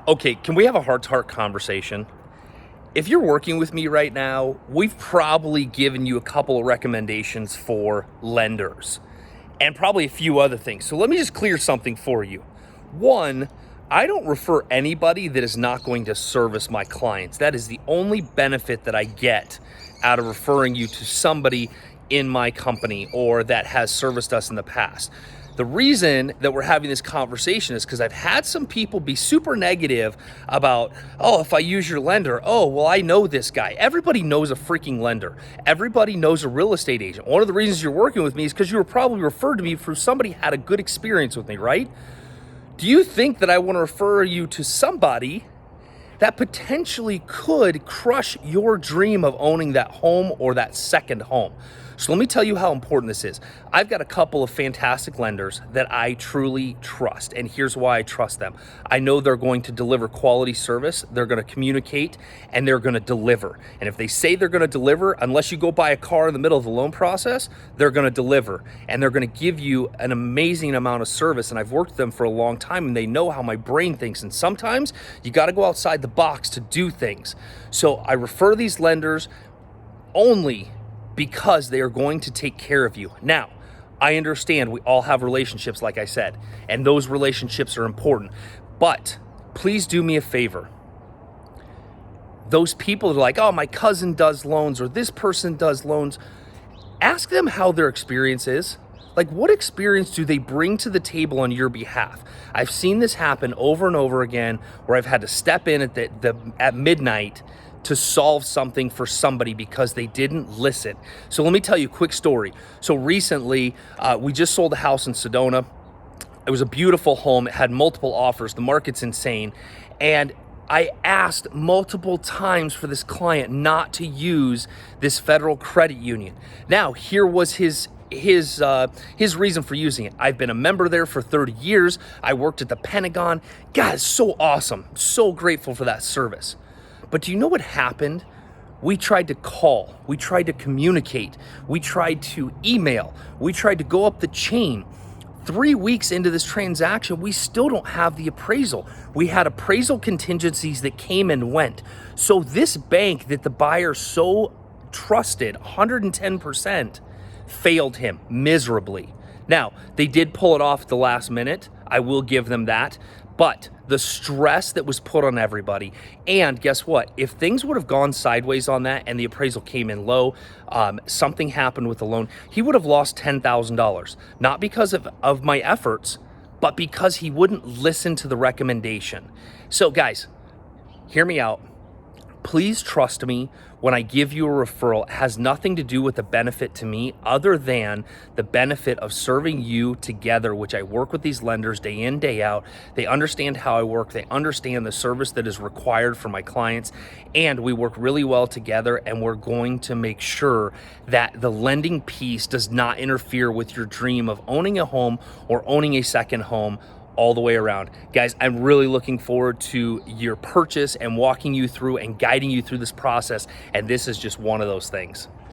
Okay, can we have a heart-to-heart conversation? If you're working with me right now, we've probably given you a couple of recommendations for lenders and probably a few other things. So let me just clear something for you. One, I don't refer anybody that is not going to service my clients. That is the only benefit that I get out of referring you to somebody in my company or that has serviced us in the past. The reason that we're having this conversation is because I've had some people be super negative about, oh, if I use your lender, oh, well, I know this guy. Everybody knows a freaking lender. Everybody knows a real estate agent. One of the reasons you're working with me is because you were probably referred to me from somebody who had a good experience with me, right? Do you think that I want to refer you to somebody that potentially could crush your dream of owning that home or that second home? So let me tell you how important this is. I've got a couple of fantastic lenders that I truly trust, and here's why I trust them. I know they're going to deliver quality service, they're going to communicate, and they're going to deliver. And if they say they're going to deliver, unless you go buy a car in the middle of the loan process, they're going to deliver, and they're going to give you an amazing amount of service. And I've worked with them for a long time, and they know how my brain thinks, and sometimes you got to go outside the box to do things. So I refer these lenders only because they are going to take care of you. Now, I understand we all have relationships, like I said, and those relationships are important. But please do me a favor. Those people that are like, oh, my cousin does loans or this person does loans, ask them how their experience is. Like, what experience do they bring to the table on your behalf? I've seen this happen over and over again where I've had to step in at midnight to solve something for somebody because they didn't listen. So let me tell you a quick story. So recently, we just sold a house in Sedona. It was a beautiful home. It had multiple offers. The market's insane. And I asked multiple times for this client not to use this federal credit union. Now, here was his reason for using it. I've been a member there for 30 years. I worked at the Pentagon. God, it's so awesome. So grateful for that service. But do you know what happened? We tried to call, we tried to communicate, we tried to email, we tried to go up the chain. 3 weeks into this transaction, we still don't have the appraisal. We had appraisal contingencies that came and went. So this bank that the buyer so trusted, 110%, failed him miserably. Now, they did pull it off at the last minute. I will give them that. But the stress that was put on everybody, and guess what? If things would have gone sideways on that and the appraisal came in low, something happened with the loan, he would have lost $10,000. Not because of my efforts, but because he wouldn't listen to the recommendation. So guys, hear me out. Please trust me when I give you a referral. It has nothing to do with the benefit to me other than the benefit of serving you together, which I work with these lenders day in, day out. They understand how I work. They understand the service that is required for my clients, and we work really well together, and we're going to make sure that the lending piece does not interfere with your dream of owning a home or owning a second home all the way around. Guys, I'm really looking forward to your purchase and walking you through and guiding you through this process. And this is just one of those things.